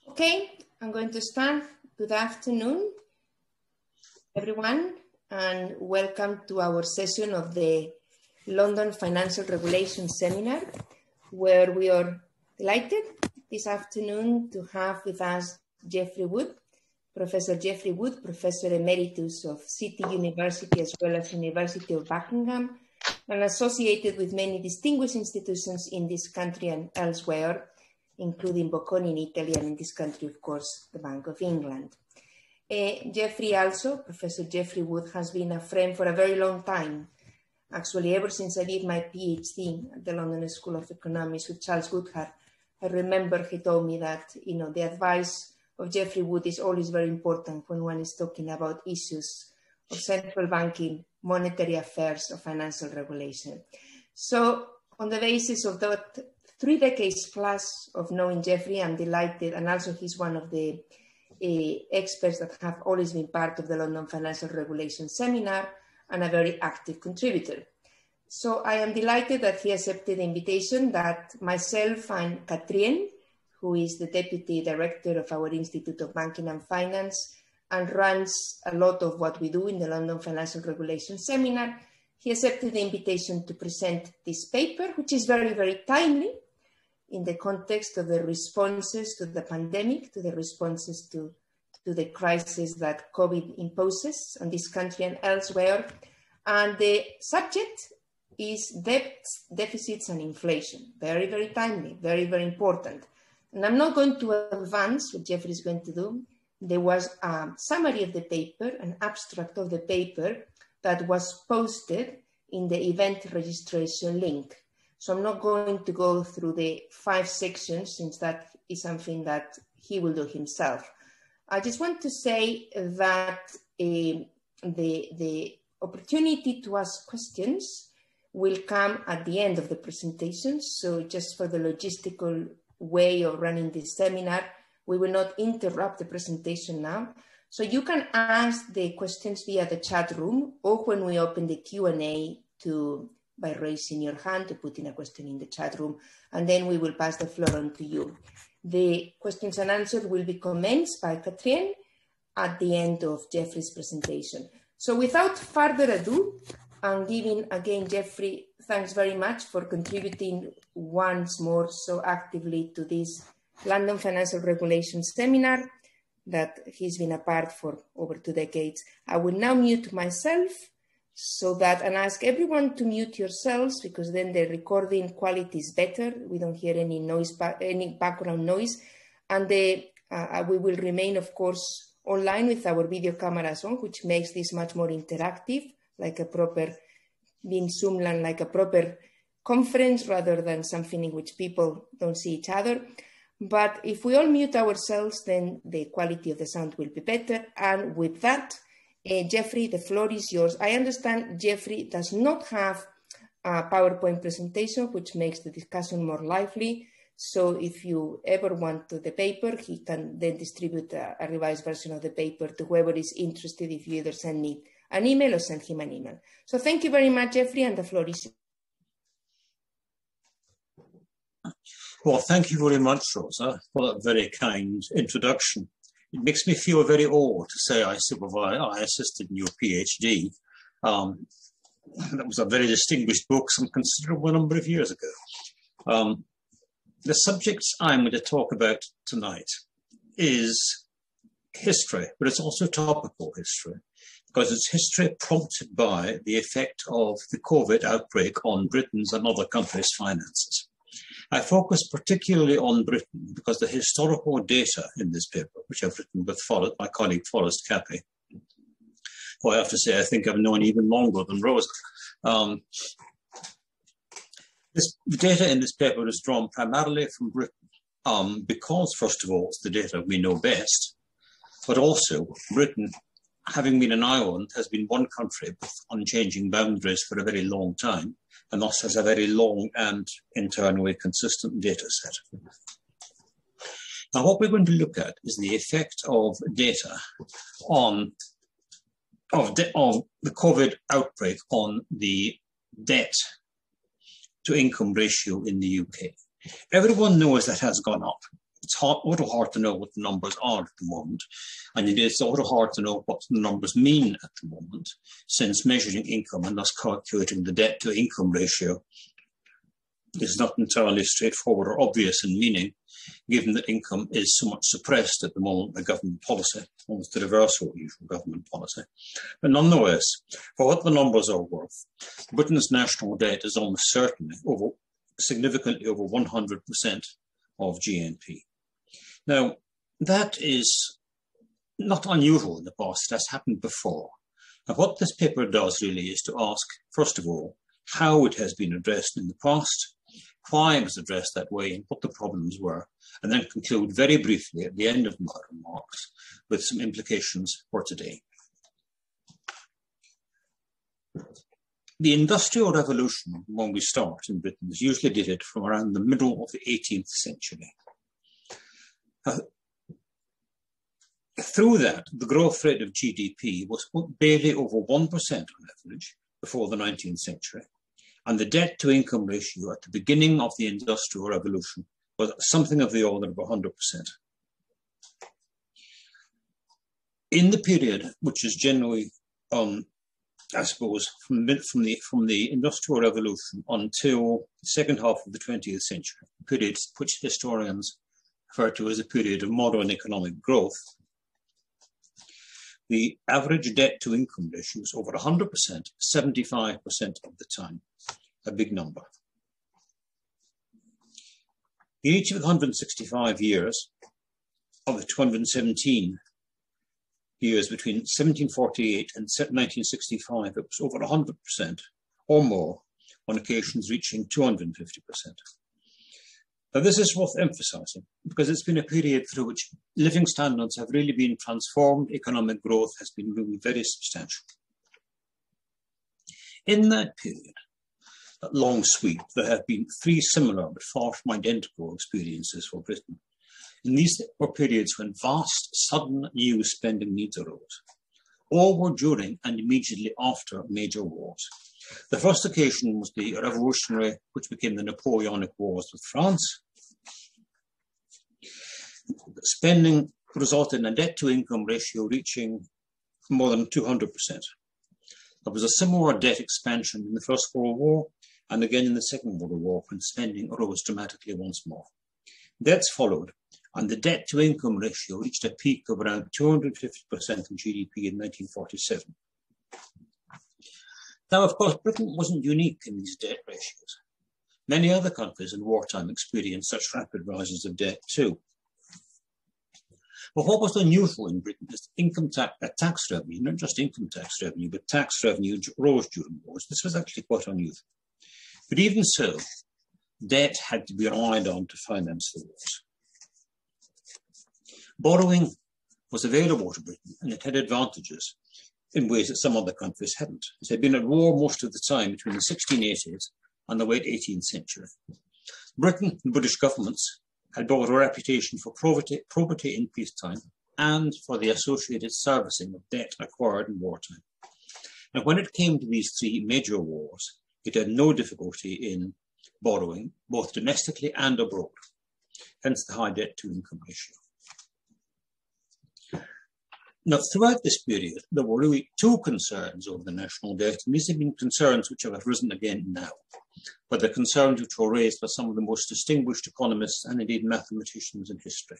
Okay, I'm going to start. Good afternoon, everyone, and welcome to our session of the London Financial Regulation Seminar, where we are delighted this afternoon to have with us Geoffrey Wood, Professor Geoffrey Wood, Professor Emeritus of City University as well as University of Buckingham, and associated with many distinguished institutions in this country and elsewhere, including Bocconi in Italy, and in this country, of course, the Bank of England. Geoffrey also, Professor Geoffrey Wood, has been a friend for a very long time. Actually, ever since I did my PhD at the London School of Economics with Charles Goodhart, I remember he told me that, the advice of Geoffrey Wood is always very important when one is talking about issues of central banking, monetary affairs, or financial regulation. So on the basis of that 3 decades plus of knowing Geoffrey, I'm delighted, and also he's one of the experts that have always been part of the London Financial Regulation Seminar and a very active contributor. So I am delighted that he accepted the invitation that myself and Katrien, who is the Deputy Director of our Institute of Banking and Finance and runs a lot of what we do in the London Financial Regulation Seminar, he accepted the invitation to present this paper, which is very, very timely in the context of the responses to the pandemic, to the responses to the crisis that COVID imposes on this country and elsewhere. And the subject is debts, deficits, and inflation. Very, very timely, very, very important. And I'm not going to advance what Geoffrey is going to do. There was a summary of the paper, an abstract of the paper that was posted in the event registration link. So I'm not going to go through the 5 sections, since that is something that he will do himself. I just want to say that the opportunity to ask questions will come at the end of the presentation. So just for the logistical way of running this seminar, we will not interrupt the presentation now. So you can ask the questions via the chat room, or when we open the Q&A by raising your hand to put in a question in the chat room, and then we will pass the floor on to you. The questions and answers will be commenced by Katrien at the end of Geoffrey's presentation. So without further ado, I'm giving again Geoffrey, thanks very much for contributing once more so actively to this London Financial Regulation Seminar that he's been a part for over 2 decades. I will now mute myself and ask everyone to mute yourselves, because then the recording quality is better. We don't hear any noise, any background noise. And we will remain, of course, online with our video cameras on, which makes this much more interactive, like a proper, being Zoom land, like a proper conference rather than something in which people don't see each other. But if we all mute ourselves, then the quality of the sound will be better. And with that, Geoffrey, the floor is yours. I understand Geoffrey does not have a PowerPoint presentation, which makes the discussion more lively. So if you ever want the paper, he can then distribute a revised version of the paper to whoever is interested, if you either send me an email or send him an email. So thank you very much, Geoffrey, and the floor is yours. Well, thank you very much, Rosa, for that very kind introduction. It makes me feel very old to say I assisted in your PhD. That was a very distinguished book some considerable number of years ago. The subjects I'm going to talk about tonight is history, but it's also topical history, because it's history prompted by the effect of the COVID outbreak on Britain's and other countries' finances. I focus particularly on Britain because the historical data in this paper, which I've written with my colleague Forrest Cappy, who I have to say I think I've known even longer than Rosa. The data in this paper is drawn primarily from Britain because, first of all, it's the data we know best, but also Britain, having been an island, has been one country with unchanging boundaries for a very long time, and thus has a very long and internally consistent data set. Now, what we're going to look at is the effect of data of the COVID outbreak on the debt to income ratio in the UK. Everyone knows that has gone up. It's a little hard to know what the numbers are at the moment, and it is a little hard to know what the numbers mean at the moment, since measuring income and thus calculating the debt-to-income ratio is not entirely straightforward or obvious in meaning, given that income is so much suppressed at the moment by government policy, almost the reverse of usual government policy. But nonetheless, for what the numbers are worth, Britain's national debt is almost certainly significantly over 100% of GNP. Now, that is not unusual in the past. It has happened before. And what this paper does really is to ask, first of all, how it has been addressed in the past, why it was addressed that way, and what the problems were, and then conclude very briefly at the end of my remarks with some implications for today. The Industrial Revolution, when we start in Britain, is usually dated from around the middle of the 18th century. Through that, the growth rate of GDP was barely over 1% on average before the 19th century, and the debt-to-income ratio at the beginning of the Industrial Revolution was something of the order of 100%. In the period, which is generally, I suppose, from the Industrial Revolution until the second half of the 20th century, a period which historians refer to as a period of modern economic growth, the average debt-to-income ratio was over 100%, 75% of the time, a big number. In each of the 165 years of the 217 years between 1748 and 1965, it was over 100% or more, on occasions reaching 250%. Now, this is worth emphasising because it's been a period through which living standards have really been transformed, economic growth has been really very substantial. In that period, that long sweep, there have been three similar but far from identical experiences for Britain. And these were periods when vast, sudden new spending needs arose. All were during and immediately after major wars. The first occasion was the revolutionary, which became the Napoleonic Wars with France. Spending resulted in a debt-to-income ratio reaching more than 200%. There was a similar debt expansion in the First World War and again in the Second World War when spending rose dramatically once more. Debts followed, and the debt-to-income ratio reached a peak of around 250% of GDP in 1947. Now, of course, Britain wasn't unique in these debt ratios. Many other countries in wartime experienced such rapid rises of debt too. But what was unusual in Britain is tax revenue, not just income tax revenue, but tax revenue rose during wars. This was actually quite unusual. But even so, debt had to be relied on to finance the wars. Borrowing was available to Britain, and it had advantages in ways that some other countries hadn't. It had been at war most of the time between the 1680s and the late 18th century. Britain and British governments had built a reputation for probity in peacetime and for the associated servicing of debt acquired in wartime. And when it came to these three major wars, it had no difficulty in borrowing, both domestically and abroad, hence the high debt-to-income ratio. Now, throughout this period, there were really two concerns over the national debt, and these have been concerns which have arisen again now, but they're concerns which were raised by some of the most distinguished economists and indeed mathematicians in history.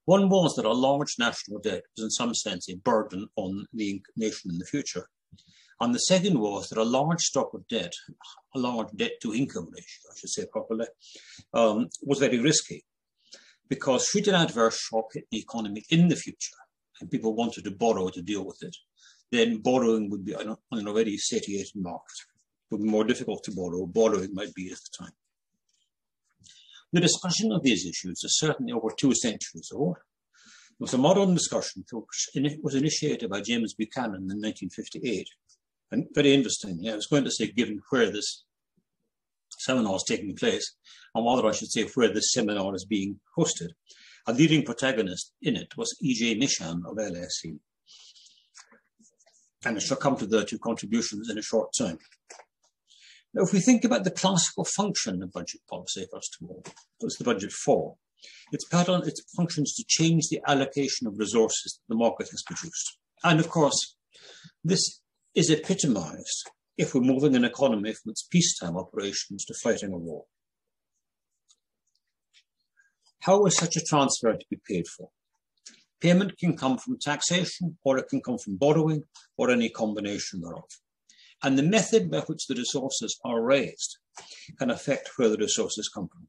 One was that a large national debt was in some sense a burden on the nation in the future. And the second was that a large stock of debt, a large debt-to-income ratio, I should say properly, was very risky. Because should an adverse shock hit the economy in the future, and people wanted to borrow to deal with it, then borrowing would be on an already satiated market. It would be more difficult to borrow. Borrowing might be at the time. The discussion of these issues is certainly over 2 centuries old. It was a modern discussion which was initiated by James Buchanan in 1958. And very interestingly, I was going to say, given where this seminar is taking place, and rather I should say where this seminar is being hosted, a leading protagonist in it was E.J. Nishan of LSE. And I shall come to the two contributions in a short time. Now, if we think about the classical function of budget policy, first of all, what's the budget for? Its pattern, its functions to change the allocation of resources that the market has produced. And of course, this is epitomized if we're moving an economy from its peacetime operations to fighting a war. How is such a transfer to be paid for? Payment can come from taxation, or it can come from borrowing, or any combination thereof. And the method by which the resources are raised can affect where the resources come from.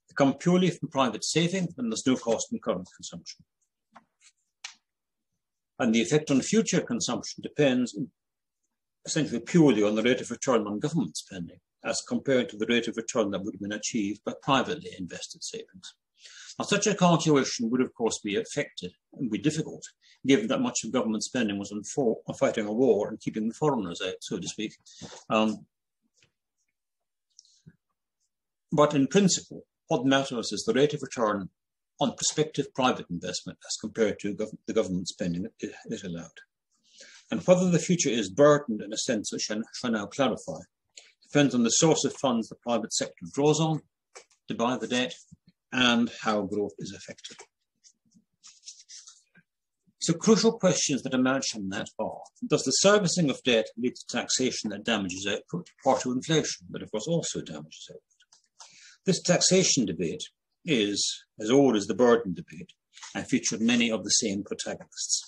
They come purely from private saving, and there's no cost in current consumption. And the effect on future consumption depends essentially purely on the rate of return on government spending, as compared to the rate of return that would have been achieved by privately invested savings. Now, such a calculation would, of course, be affected and be difficult, given that much of government spending was on fighting a war and keeping the foreigners out, so to speak. But in principle, what matters is the rate of return on prospective private investment as compared to the government spending that is allowed. And whether the future is burdened in a sense which I shall now clarify depends on the source of funds the private sector draws on to buy the debt and how growth is affected. So crucial questions that emerge from that are, does the servicing of debt lead to taxation that damages output, or to inflation that of course also damages output? This taxation debate is as old as the burden debate and featured many of the same protagonists.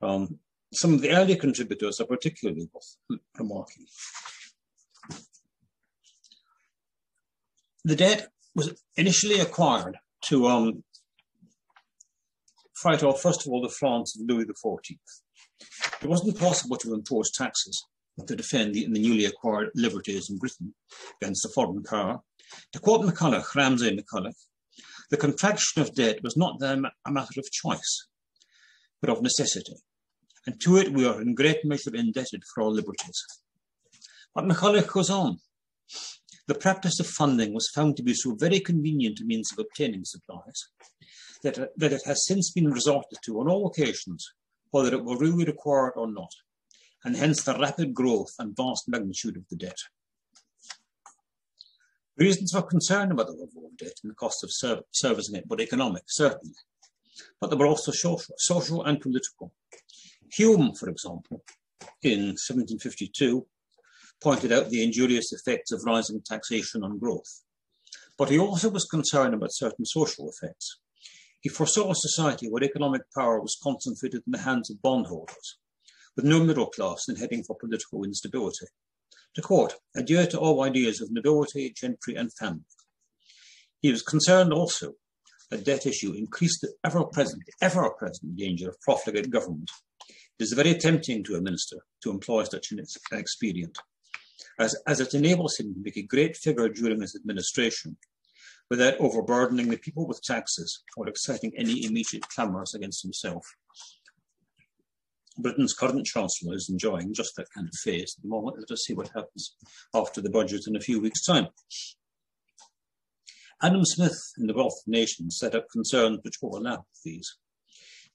Some of the early contributors are particularly worth remarking. The debt was initially acquired to fight off, first of all, the France of Louis XIV. It wasn't possible to impose taxes to defend the newly acquired liberties in Britain against a foreign power. To quote McCulloch, Ramsay McCulloch, the contraction of debt was not then a matter of choice, but of necessity. And to it we are in great measure indebted for our liberties. But McCulloch goes on. The practice of funding was found to be so very convenient a means of obtaining supplies that it has since been resorted to on all occasions, whether it were really required or not, and hence the rapid growth and vast magnitude of the debt. Reasons for concern about the level of debt and the cost of servicing it were economic, certainly, but there were also social and political. Hume, for example, in 1752, pointed out the injurious effects of rising taxation on growth. But he also was concerned about certain social effects. He foresaw a society where economic power was concentrated in the hands of bondholders, with no middle class and heading for political instability. To quote, adieu to all ideas of nobility, gentry and family. He was concerned also that debt issue increased the ever-present danger of profligate government. It is very tempting to a minister to employ such an expedient, as it enables him to make a great figure during his administration without overburdening the people with taxes or exciting any immediate clamours against himself. Britain's current Chancellor is enjoying just that kind of phase at the moment. Let us see what happens after the budget in a few weeks' time. Adam Smith in The Wealth of Nations set up concerns which overlap with these.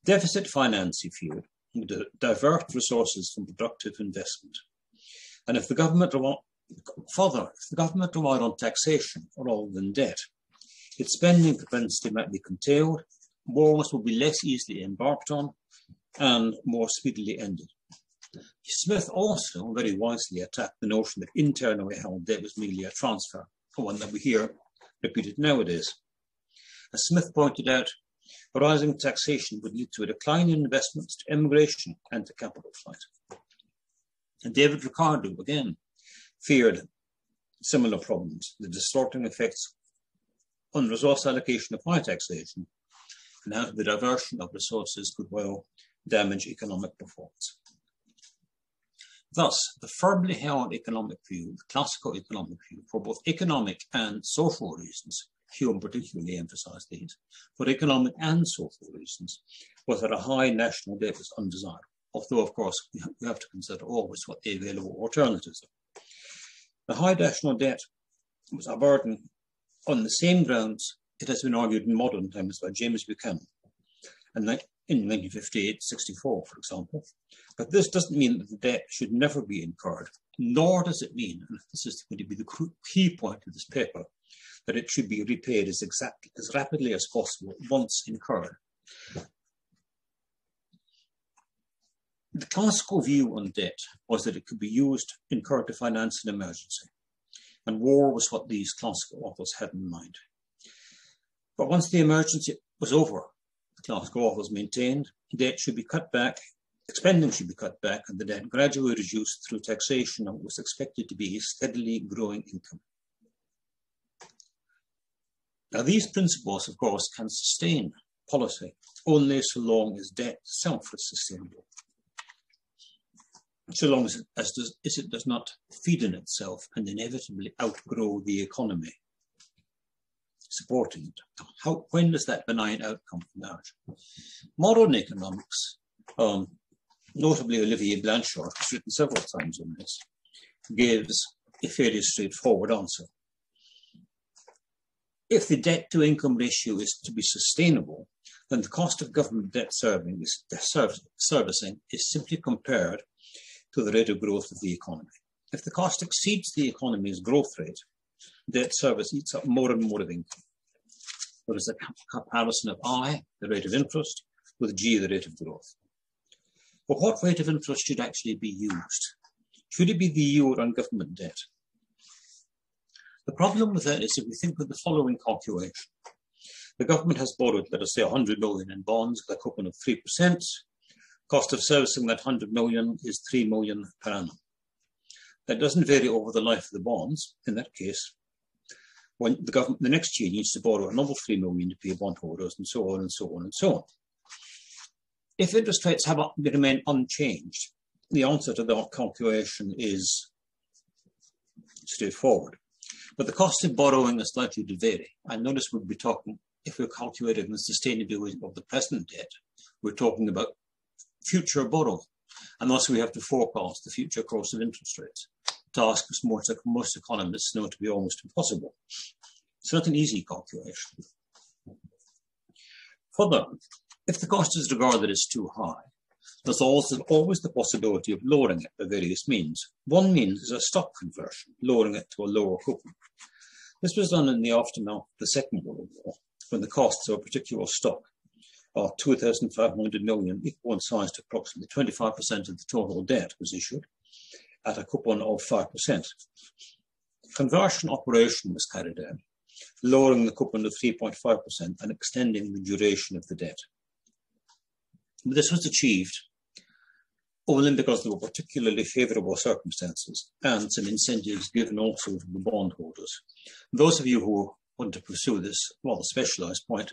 Deficit finance, he feared, would divert resources from productive investment. And if the government relied on taxation rather than debt, its spending propensity might be curtailed, wars would be less easily embarked on, and more speedily ended. Smith also very wisely attacked the notion that internally held debt was merely a transfer, one that we hear repeated nowadays. As Smith pointed out, rising taxation would lead to a decline in investments, to immigration, and to capital flight. And David Ricardo, again, feared similar problems, the distorting effects on resource allocation of high taxation, and how the diversion of resources could well damage economic performance. Thus, the firmly held economic view, the classical economic view, for both economic and social reasons, Hume particularly emphasised these, for economic and social reasons, was that a high national debt was undesirable, although, of course, we have to consider always what the available alternatives are. The high national debt was a burden on the same grounds it has been argued in modern times by James Buckingham, and in 1958-64, for example. But this doesn't mean that the debt should never be incurred nor does it mean, and this is going to be the key point of this paper, that it should be repaid as rapidly as possible once incurred. The classical view on debt was that it could be incurred to finance an emergency, and war was what these classical authors had in mind. But once the emergency was over, the classical authors maintained debt should be cut back, spending should be cut back, and the debt gradually reduced through taxation of what was expected to be a steadily growing income. Now, these principles, of course, can sustain policy only so long as debt itself is sustainable, so long as it does not feed in itself and inevitably outgrow the economy supporting it. When does that benign outcome emerge? Modern economics, notably Olivier Blanchard, who's written several times on this, gives a fairly straightforward answer. If the debt-to-income ratio is to be sustainable, then the cost of government debt servicing is simply compared to the rate of growth of the economy. If the cost exceeds the economy's growth rate, debt service eats up more and more of income. There is a comparison of I, the rate of interest, with G, the rate of growth. But what rate of interest should actually be used? Should it be the yield on government debt? The problem with that is if we think of the following calculation. The government has borrowed, let us say, 100 million in bonds with a coupon of 3%. Cost of servicing that 100 million is 3 million per annum. That doesn't vary over the life of the bonds. In that case, when the government the next year needs to borrow another 3 million to pay bondholders, and so on and so on and so on. If interest rates have remained unchanged, the answer to that calculation is straightforward. But the cost of borrowing is likely to vary. And notice we'll be talking, if we're calculating the sustainability of the present debt, we're talking about future borrowing. And thus we have to forecast the future course of interest rates. Task which most economists know to be almost impossible. It's not an easy calculation. Further, if the cost is regarded as too high, there's also always the possibility of lowering it by various means. One means is a stock conversion, lowering it to a lower coupon. This was done in the aftermath of the Second World War, when the costs of a particular stock of 2,500 million, equal in size to approximately 25% of the total debt, was issued at a coupon of 5%. Conversion operation was carried out, lowering the coupon to 3.5% and extending the duration of the debt. But this was achieved only because there were particularly favourable circumstances and some incentives given also to the bondholders. Those of you who want to pursue this rather specialised point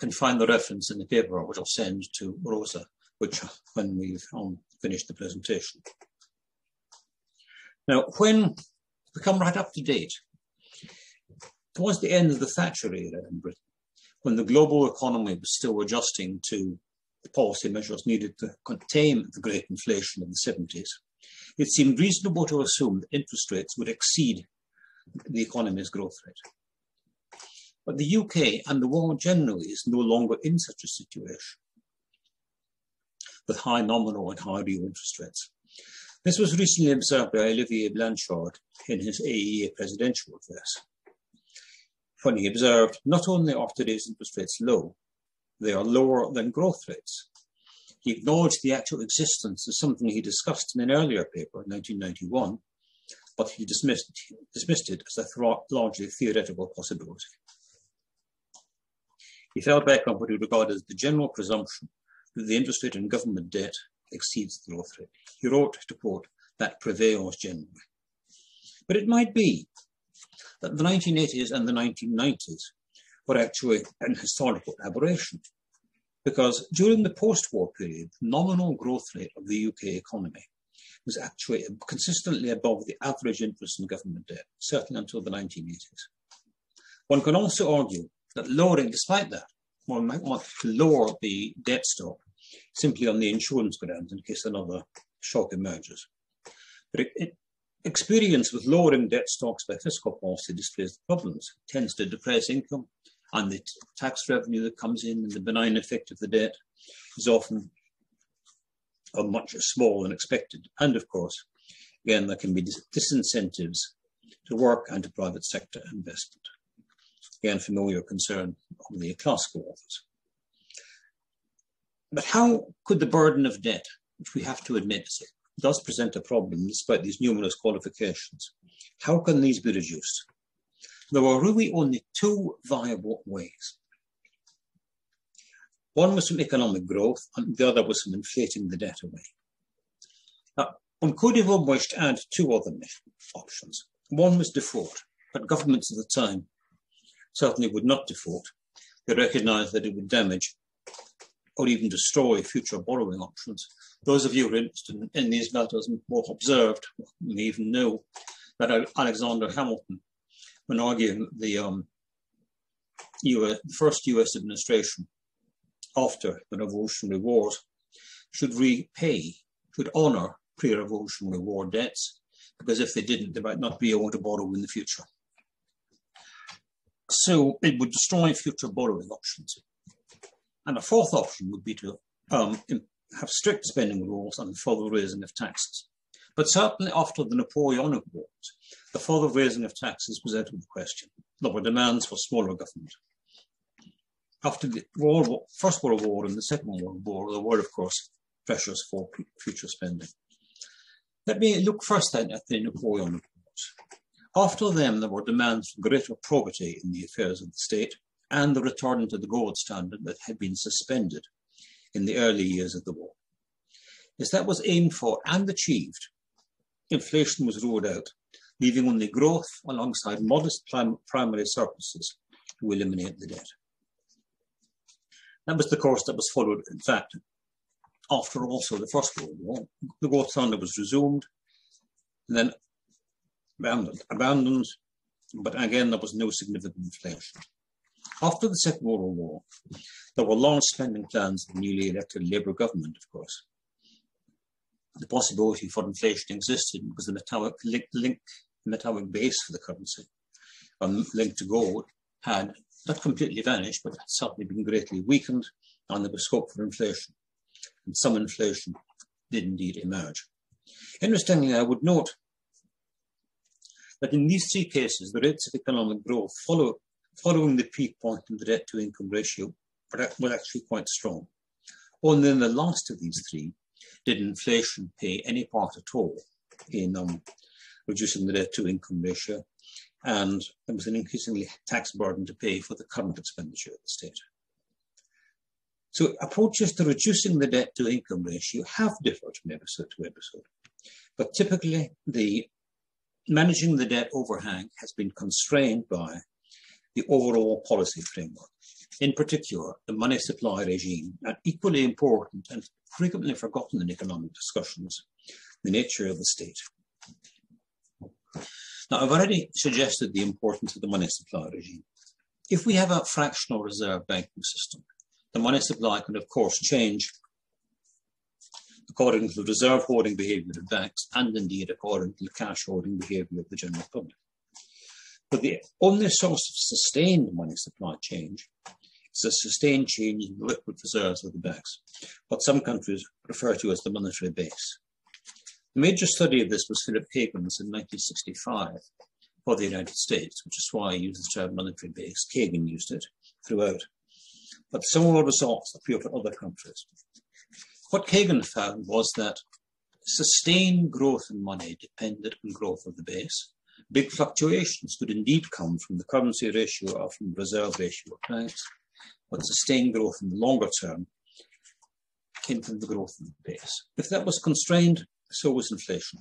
can find the reference in the paper which I'll send to Rosa, when we've finished the presentation. Now, when we come right up to date, towards the end of the Thatcher era in Britain, when the global economy was still adjusting to the policy measures needed to contain the great inflation of the 70s, it seemed reasonable to assume that interest rates would exceed the economy's growth rate. But the UK and the world generally is no longer in such a situation with high nominal and high real interest rates. This was recently observed by Olivier Blanchard in his AEA presidential address, when he observed not only are today's interest rates low, they are lower than growth rates. He acknowledged the actual existence of something he discussed in an earlier paper in 1991, but he dismissed it as a largely theoretical possibility. He fell back on what he regarded as the general presumption that the interest rate on government debt exceeds the growth rate. He wrote, to quote, "that prevails generally." But it might be that the 1980s and the 1990s were actually an historical aberration, because during the post-war period, the nominal growth rate of the UK economy was actually consistently above the average interest in government debt, certainly until the 1980s. One can also argue that lowering, despite that, one might want to lower the debt stock simply on the insurance grounds in case another shock emerges. But experience with lowering debt stocks by fiscal policy displays the problems. It tends to depress income, and the tax revenue that comes in and the benign effect of the debt is often much smaller than expected. And of course, Again, there can be disincentives to work and to private sector investment. Again, familiar concern of the classical authors. But how could the burden of debt, which we have to admit does present a problem despite these numerous qualifications, how can these be reduced? There were really only two viable ways. One was from economic growth, and the other was from inflating the debt away. Now, one could have wished to add two other options. One was default, but governments at the time certainly would not default. They recognised that it would damage or even destroy future borrowing options. Those of you who are interested in these matters will have observed, may even know, that Alexander Hamilton, when arguing the first US administration after the Revolutionary Wars, should honour pre-Revolutionary War debts, because if they didn't, they might not be able to borrow in the future. So it would destroy future borrowing options. And a fourth option would be to have strict spending rules and further raising of taxes. But certainly after the Napoleonic Wars, the further raising of taxes was out of the question. There were demands for smaller government. After the First World War and the Second World War, there were, of course, pressures for future spending. Let me look first then at the Napoleonic Wars. After them, there were demands for greater probity in the affairs of the state and the return to the gold standard that had been suspended in the early years of the war. As that was aimed for and achieved, inflation was ruled out, leaving only growth alongside modest primary surpluses to eliminate the debt. That was the course that was followed, in fact, after also the First World War. The gold standard was resumed and then abandoned, but again there was no significant inflation. After the Second World War, there were large spending plans of the newly elected Labour government, of course. The possibility for inflation existed because the metallic base for the currency, linked to gold, had not completely vanished, but had certainly been greatly weakened, and there was scope for inflation. And some inflation did indeed emerge. Interestingly, I would note that in these three cases, the rates of economic growth following the peak point in the debt-to-income ratio were actually quite strong. Only in the last of these three did inflation play any part at all in reducing the debt-to-income ratio, and there was an increasingly tax burden to pay for the current expenditure of the state. So approaches to reducing the debt-to-income ratio have differed from episode to episode, but typically the managing the debt overhang has been constrained by the overall policy framework, in particular the money supply regime, and equally important and frequently forgotten in economic discussions, the nature of the state. Now, I've already suggested the importance of the money supply regime. If we have a fractional reserve banking system, the money supply can, of course, change according to the reserve holding behaviour of banks and indeed according to the cash holding behaviour of the general public. But the only source of sustained money supply change is a sustained change in the liquid reserves of the banks, what some countries refer to as the monetary base. The major study of this was Philip Kagan's in 1965 for the United States, which is why I use the term monetary base. Kagan used it throughout. But similar results appear for other countries. What Kagan found was that sustained growth in money depended on growth of the base. Big fluctuations could indeed come from the currency ratio or from the reserve ratio of banks, but sustained growth in the longer term came from the growth of the base. If that was constrained, so was inflation.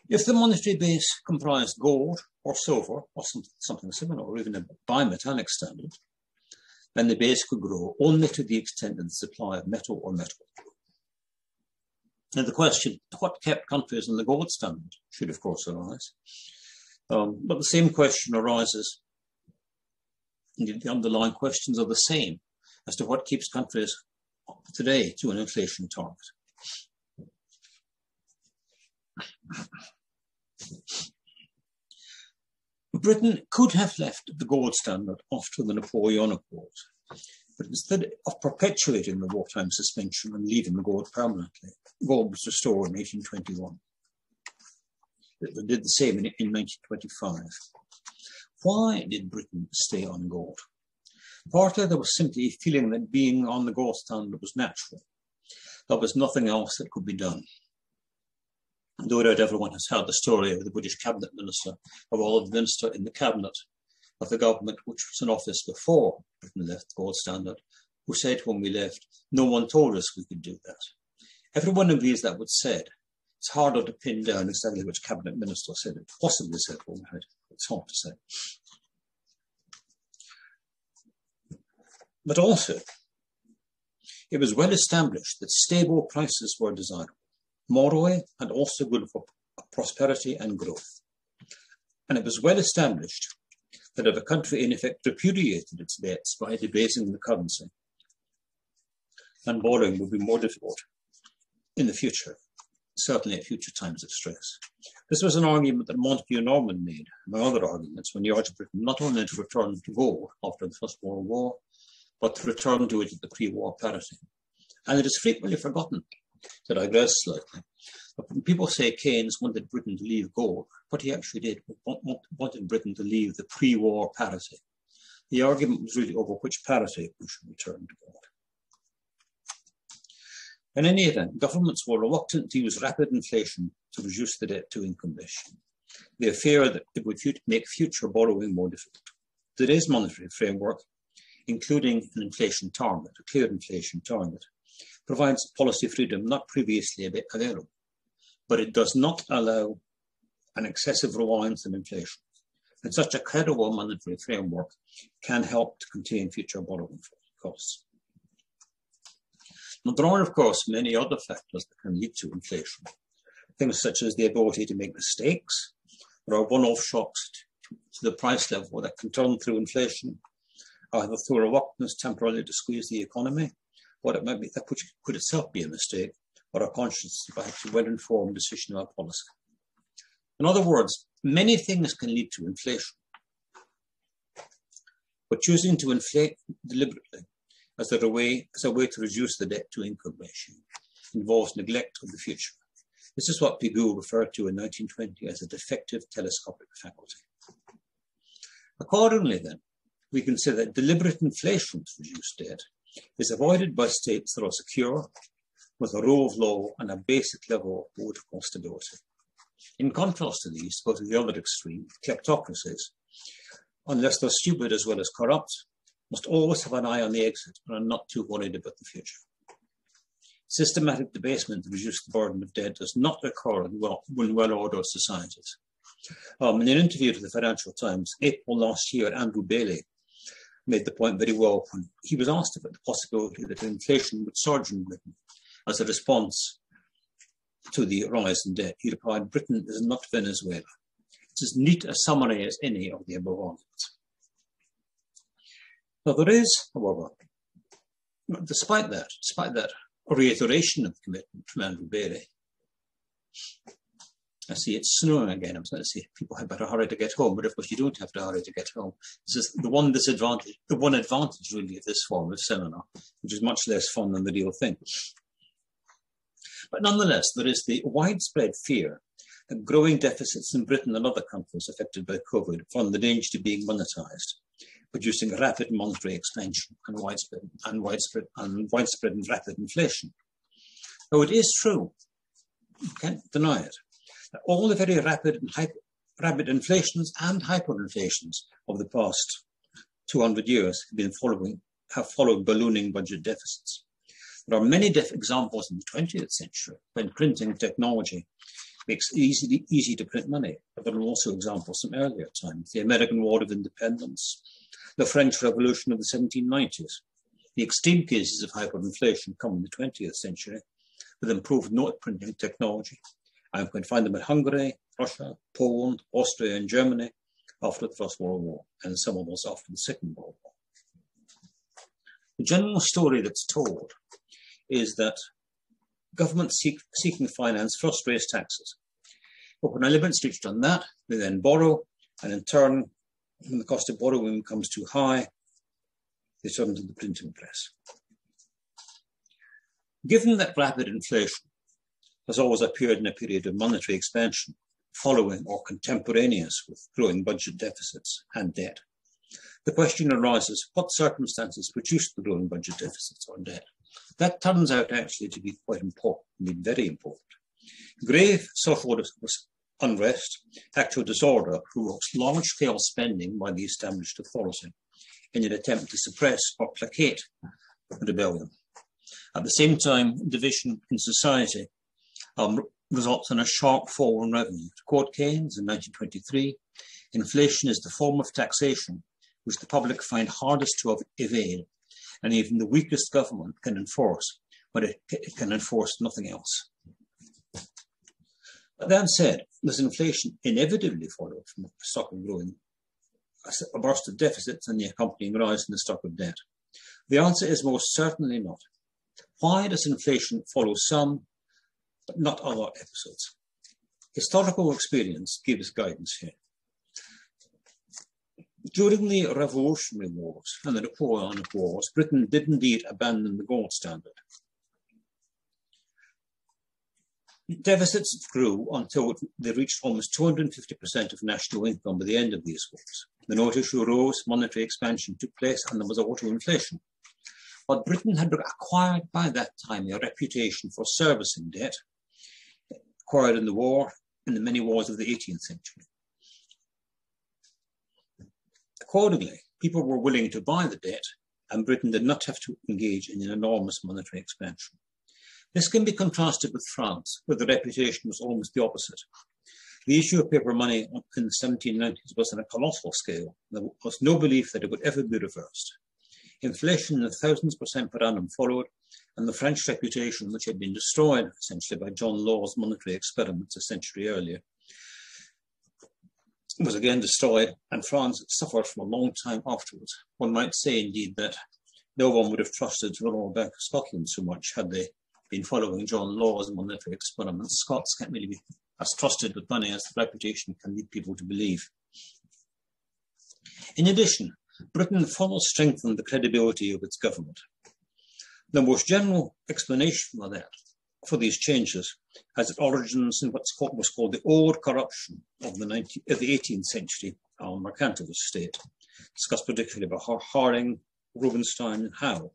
If the monetary base comprised gold or silver or something similar, or even a bimetallic standard, then the base could grow only to the extent of the supply of metal or metal. And the question, what kept countries in the gold standard, should of course arise. But the same question arises, indeed the underlying questions are the same, as to what keeps countries today to an inflation target. Britain could have left the gold standard after the Napoleonic Wars, but instead of perpetuating the wartime suspension and leaving the gold permanently, gold was restored in 1821. that did the same in 1925. Why did Britain stay on gold? Partly there was simply a feeling that being on the gold standard was natural. There was nothing else that could be done. No doubt everyone has heard the story of the British cabinet minister, of all the minister in the cabinet of the government which was in office before Britain left the gold standard, who said when we left, no one told us we could do that. Everyone agrees that was said. It's harder to pin down exactly which cabinet minister said it, possibly said what we had. It's hard to say. But also, it was well established that stable prices were desirable, morally and also good for prosperity and growth. And it was well established that if a country in effect repudiated its debts by debasing the currency, then borrowing would be more difficult in the future, certainly at future times of stress. This was an argument that Montague Norman made, among other arguments, when he urged Britain not only to return to gold after the First World War, but to return to it at the pre-war parity. And it is frequently forgotten, to digress slightly, but when people say Keynes wanted Britain to leave gold, what he actually did wanted Britain to leave the pre-war parity. The argument was really over which parity we should return to gold. In any event, governments were reluctant to use rapid inflation to reduce the debt-to-income ratio. They fear that it would make future borrowing more difficult. Today's monetary framework, including an inflation target, a clear inflation target, provides policy freedom not previously available, but it does not allow an excessive reliance on inflation. And such a credible monetary framework can help to contain future borrowing costs. Now, there are, of course, many other factors that can lead to inflation. Things such as the ability to make mistakes. There are one-off shocks to the price level that can turn through inflation, either through a reluctance temporarily to squeeze the economy, or it might be that which could itself be a mistake, or a conscious, perhaps a well-informed decision about policy. In other words, many things can lead to inflation, but choosing to inflate deliberately as a way to reduce the debt-to-income ratio involves neglect of the future. This is what Pigou referred to in 1920 as a defective telescopic faculty. Accordingly, then, we can say that deliberate inflation to reduce debt is avoided by states that are secure, with a rule of law and a basic level of political stability. In contrast to these, go to the other extreme, kleptocracies, unless they're stupid as well as corrupt, must always have an eye on the exit and are not too worried about the future. Systematic debasement to reduce the burden of debt does not occur in well-ordered societies. In an interview to the Financial Times, April last year, Andrew Bailey made the point very well when he was asked about the possibility that inflation would surge in Britain as a response to the rise in debt. He replied, "Britain is not Venezuela. It's as neat a summary as any of the above arguments." Now there is, however, despite that reiteration of commitment from Andrew Bailey, I see it's snowing again. I was going to say people had better hurry to get home, but of course you don't have to hurry to get home. This is the one advantage really of this form of seminar, which is much less fun than the real thing. But nonetheless, there is the widespread fear that growing deficits in Britain and other countries affected by COVID run the danger to being monetized, producing rapid monetary expansion and widespread and rapid inflation. Though it is true, you can't deny it, that all the very rapid inflations and hyperinflations of the past 200 years have followed ballooning budget deficits. There are many examples in the 20th century when printing technology makes it easy to print money, but there are also examples from earlier times: the American War of Independence, the French Revolution of the 1790s. The extreme cases of hyperinflation come in the 20th century with improved note printing technology. I'm going to find them in Hungary, Russia, Poland, Austria, and Germany after the First World War, and some of us after the Second World War. The general story that's told is that governments seeking finance first raise taxes. But when a limit's reached on that, they then borrow, and in turn, when the cost of borrowing becomes too high, they turn to the printing press. Given that rapid inflation has always appeared in a period of monetary expansion, following or contemporaneous with growing budget deficits and debt. The question arises, what circumstances produced the growing budget deficits or debt? That turns out actually to be quite important, very important. Grave social unrest, actual disorder, provokes large-scale spending by the established authority in an attempt to suppress or placate rebellion. At the same time, division in society results in a sharp fall in revenue. To quote Keynes in 1923, inflation is the form of taxation which the public find hardest to evade, and even the weakest government can enforce, but it can enforce nothing else. But that said, does inflation inevitably follow from the stock of growing a burst of deficits and the accompanying rise in the stock of debt? The answer is most certainly not. Why does inflation follow some, but not other episodes? Historical experience gives guidance here. During the Revolutionary Wars and the Napoleonic Wars, Britain did indeed abandon the gold standard. Deficits grew until they reached almost 250% of national income by the end of these wars. The note issue rose, monetary expansion took place, and there was auto inflation. But Britain had acquired by that time a reputation for servicing debt, acquired in the many wars of the 18th century. Accordingly, people were willing to buy the debt, and Britain did not have to engage in an enormous monetary expansion. This can be contrasted with France, where the reputation was almost the opposite. The issue of paper money in the 1790s was on a colossal scale. There was no belief that it would ever be reversed. Inflation in the thousands % per annum followed, and the French reputation, which had been destroyed essentially by John Law's monetary experiments a century earlier, was again destroyed, and France suffered for a long time afterwards. One might say indeed that no one would have trusted the Royal Bank of Scotland so much had they been following John Law's monetary experiments. Scots can't really be as trusted with money as the reputation can lead people to believe. In addition, Britain further strengthened the credibility of its government. The most general explanation for these changes has its origins in what was called the old corruption of the 18th century mercantilist state, discussed particularly by Harding, Rubinstein, and Howe.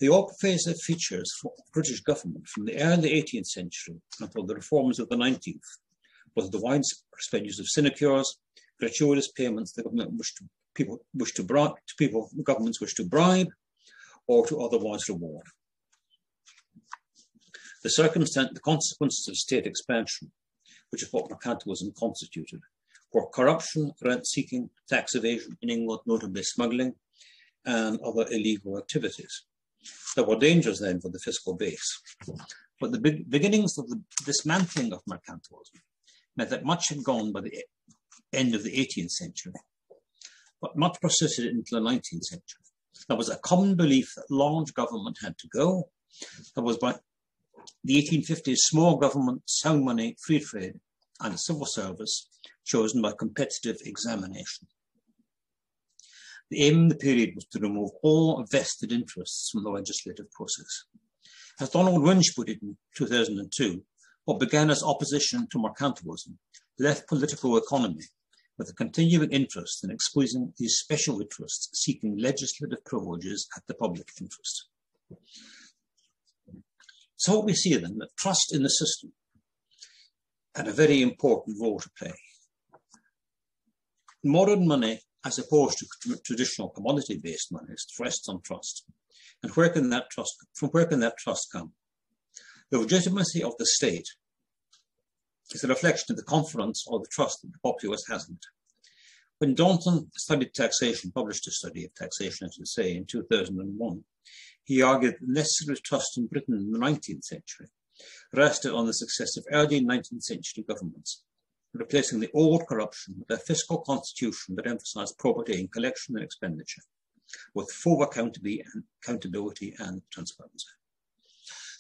The all pervasive features for British government from the early 18th century until the reforms of the 19th was the widespread use of sinecures, gratuitous payments the government governments wish to bribe or to otherwise reward. The consequences of state expansion, which is what mercantilism constituted, were corruption, rent-seeking, tax evasion, in England notably smuggling, and other illegal activities. There were dangers then for the fiscal base. But the beginnings of the dismantling of mercantilism meant that much had gone by the end of the 18th century, but much persisted into the 19th century. There was a common belief that large government had to go. There was by the 1850s small government, sound money, free trade, and a civil service chosen by competitive examination. The aim in the period was to remove all vested interests from the legislative process. As Donald Winch put it in 2002, what began as opposition to mercantilism left political economy with a continuing interest in squeezing these special interests seeking legislative privileges at the public interest. So what we see then, that trust in the system had a very important role to play. Modern money, as opposed to traditional commodity-based money, rests on trust. And from where can that trust come? The legitimacy of the state is a reflection of the confidence or the trust that the populace has in it. When Daunton studied taxation, published a study of taxation, I should say, in 2001, he argued that the necessary trust in Britain in the 19th century rested on the success of early 19th century governments, replacing the old corruption with a fiscal constitution that emphasised probity in collection and expenditure, with full accountability and transparency.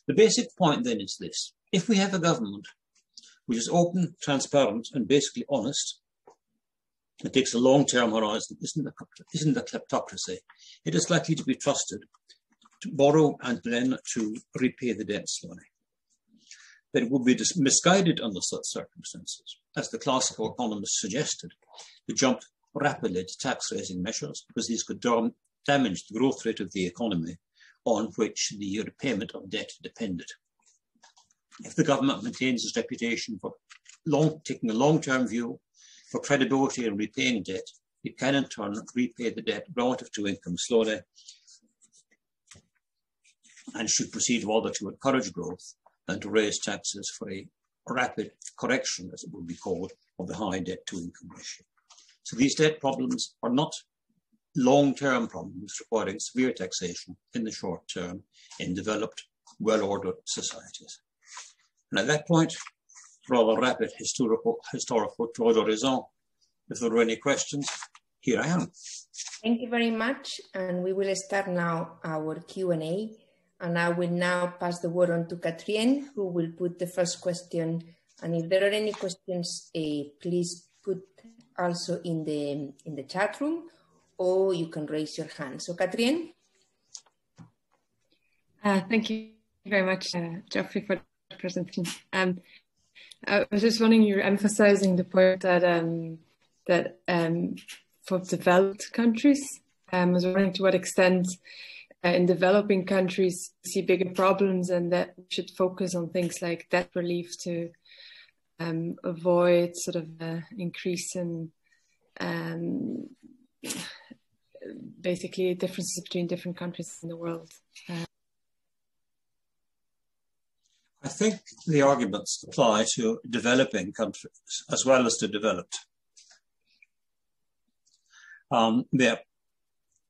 The basic point then is this: if we have a government which is open, transparent, and basically honest, it takes a long-term horizon, isn't a kleptocracy, it is likely to be trusted to borrow and then to repay the debt slowly. that it would be misguided under such circumstances, as the classical economists suggested, to jump rapidly to tax-raising measures, because these could damage the growth rate of the economy on which the repayment of debt depended. If the government maintains its reputation for taking a long-term view, for credibility in repaying debt, it can in turn repay the debt relative to income slowly and should proceed rather to encourage growth than to raise taxes for a rapid correction, as it would be called, of the high debt to income ratio. So these debt problems are not long-term problems requiring severe taxation in the short term in developed, well-ordered societies. And at that point, rather rapid historical tour d'horizon. If there were any questions, here I am. Thank you very much. And we will start now our Q&A. And I will now pass the word on to Catherine, who will put the first question. And if there are any questions, please put also in the chat room, or you can raise your hand. So Catherine. Thank you very much, Geoffrey, for the presentation. I was just wondering, you're emphasizing the point that for developed countries, I was wondering to what extent in developing countries we see bigger problems, and that we should focus on things like debt relief to avoid sort of increase in basically differences between different countries in the world. I think the arguments apply to developing countries as well as to developed.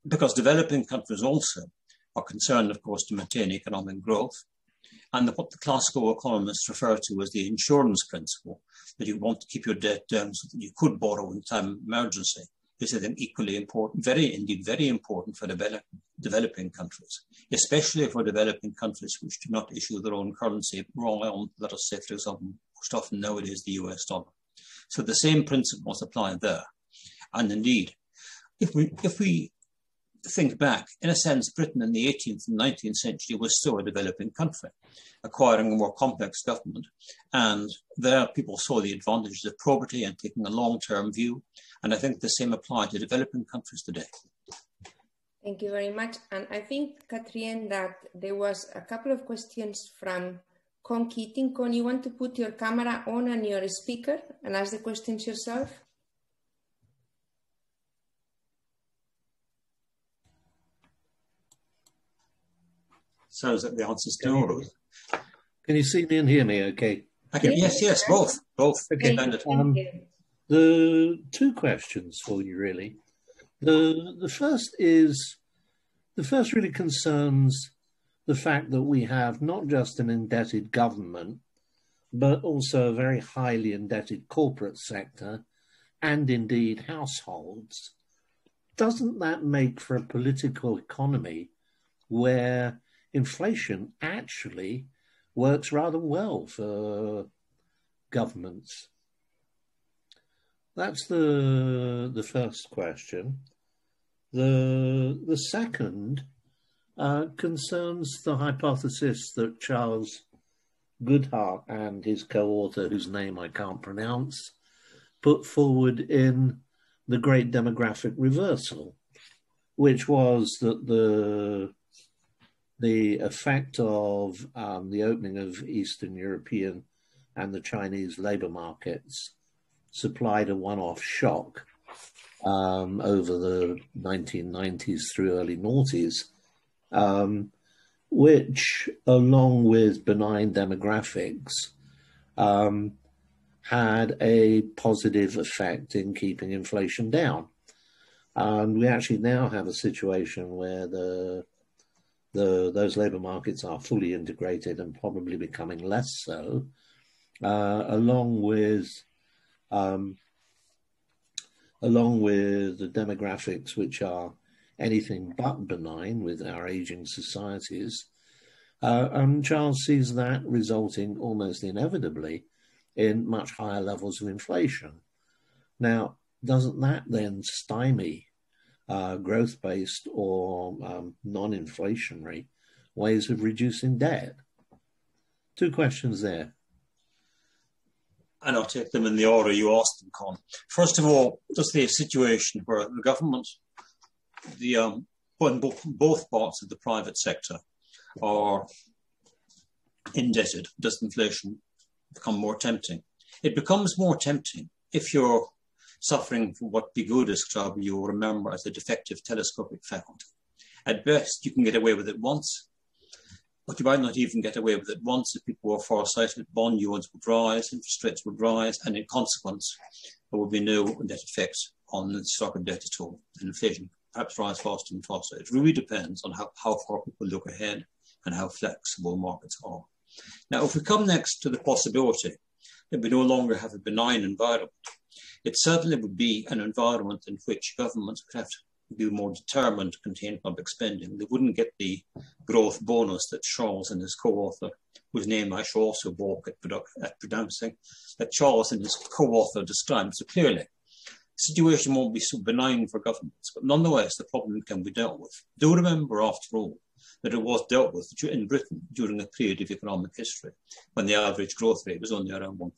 Because developing countries also are concerned, of course, to maintain economic growth. And what the classical economists refer to as the insurance principle, that you want to keep your debt down so that you could borrow in time of emergency, is, I think, equally important, very important for developing countries, especially for developing countries which do not issue their own currency, rely on, let us say, for example, most often nowadays, the US dollar. So the same principles apply there. And indeed, if we think back, in a sense, Britain in the 18th and 19th century was still a developing country, acquiring a more complex government. And there people saw the advantages of probity and taking a long-term view. And I think the same applies to developing countries today. Thank you very much. And I think, Catherine, that there was a couple of questions from Con Keating. Con, you want to put your camera on and your speaker and ask the questions yourself? Sounds like the answer's no. Can you see me and hear me okay? I can, yes, both. Okay. The two questions for you, really. The first really concerns the fact that we have not just an indebted government, but also a very highly indebted corporate sector and indeed households. Doesn't that make for a political economy where inflation actually works rather well for governments? That's the first question. The second concerns the hypothesis that Charles Goodhart and his co-author, whose name I can't pronounce, put forward in The Great Demographic Reversal, which was that the effect of the opening of Eastern European and the Chinese labour markets supplied a one-off shock over the 1990s through early noughties, which, along with benign demographics, had a positive effect in keeping inflation down. And we actually now have a situation where those labour markets are fully integrated and probably becoming less so, along with the demographics which are anything but benign with our ageing societies. And Charles sees that resulting almost inevitably in much higher levels of inflation. Now, doesn't that then stymie growth-based or non-inflationary ways of reducing debt? Two questions there. And I'll take them in the order you asked them, Con. First of all, just the situation where the government, both parts of the private sector are indebted, does inflation become more tempting? It becomes more tempting if you're suffering from what Bigot described, you will remember as a defective telescopic faculty. At best, you can get away with it once, but you might not even get away with it once if people were far-sighted. Bond yields would rise, interest rates would rise, and in consequence, there would be no net effect on the stock of debt at all. And inflation perhaps rise faster and faster. It really depends on how far people look ahead and how flexible markets are. Now, if we come next to the possibility that we no longer have a benign environment, it certainly would be an environment in which governments would have to be more determined to contain public spending. They wouldn't get the growth bonus that Charles and his co-author, whose name I shall also balk at pronouncing, that Charles and his co-author described so clearly. The situation won't be so benign for governments, but nonetheless, the problem can be dealt with. Do remember, after all, that it was dealt with in Britain during a period of economic history when the average growth rate was only around 1%.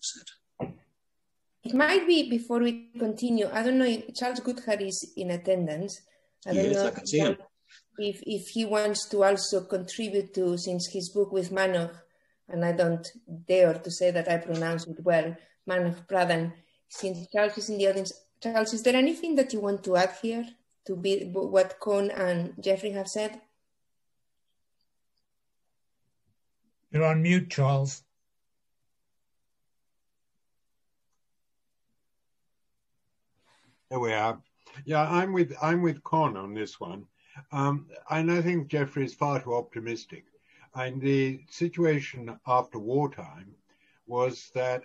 It might be, before we continue, I don't know if Charles Goodhart is in attendance. I don't know I can see him. If he wants to also contribute to, since his book with Manoch, and I don't dare to say that I pronounce it well, Manoch Pradhan, since Charles is in the audience. Charles, is there anything that you want to add here to be what Con and Geoffrey have said? You're on mute, Charles. There we are. Yeah, I'm with Con on this one, and I think Geoffrey is far too optimistic. And the situation after wartime was that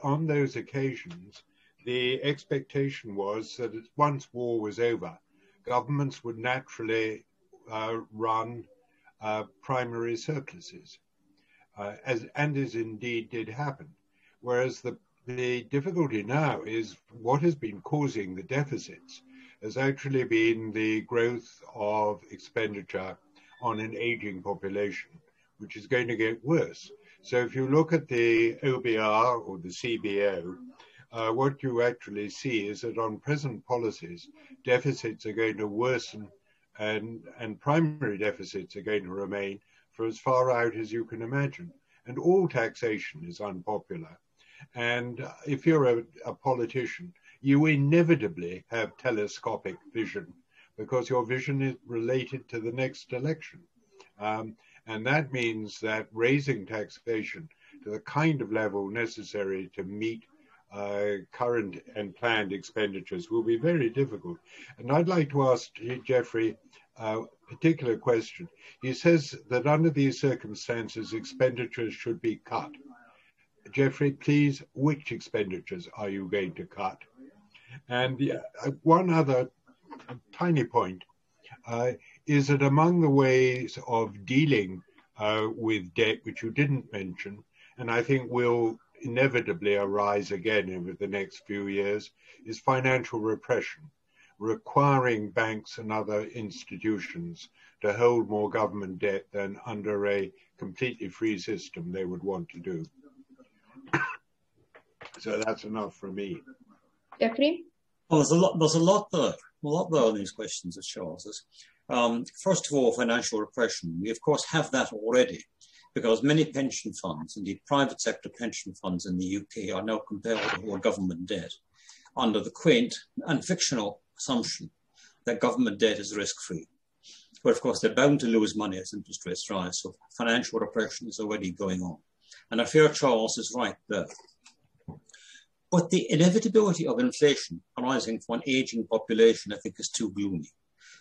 on those occasions, the expectation was that once war was over, governments would naturally run primary surpluses, as indeed did happen. Whereas the difficulty now is what has been causing the deficits has actually been the growth of expenditure on an aging population, which is going to get worse. So if you look at the OBR or the CBO, what you actually see is that on present policies, deficits are going to worsen and primary deficits are going to remain for as far out as you can imagine. And all taxation is unpopular. And if you're a politician, you inevitably have telescopic vision because your vision is related to the next election. And that means that raising taxation to the kind of level necessary to meet current and planned expenditures will be very difficult. And I'd like to ask Geoffrey a particular question. He says that under these circumstances, expenditures should be cut. Geoffrey, please, which expenditures are you going to cut? And one other tiny point is that among the ways of dealing with debt, which you didn't mention, and I think will inevitably arise again over the next few years, is financial repression, requiring banks and other institutions to hold more government debt than under a completely free system they would want to do. So that's enough for me. Geoffrey? Well, there's a lot there on these questions of Charles's. First of all, financial repression. We, of course, have that already because many pension funds, indeed private sector pension funds in the UK, are now compelled to hold government debt under the quaint and fictional assumption that government debt is risk-free. But, of course, they're bound to lose money as interest rates rise, so financial repression is already going on. And I fear Charles is right there. But the inevitability of inflation arising from an aging population, I think, is too gloomy.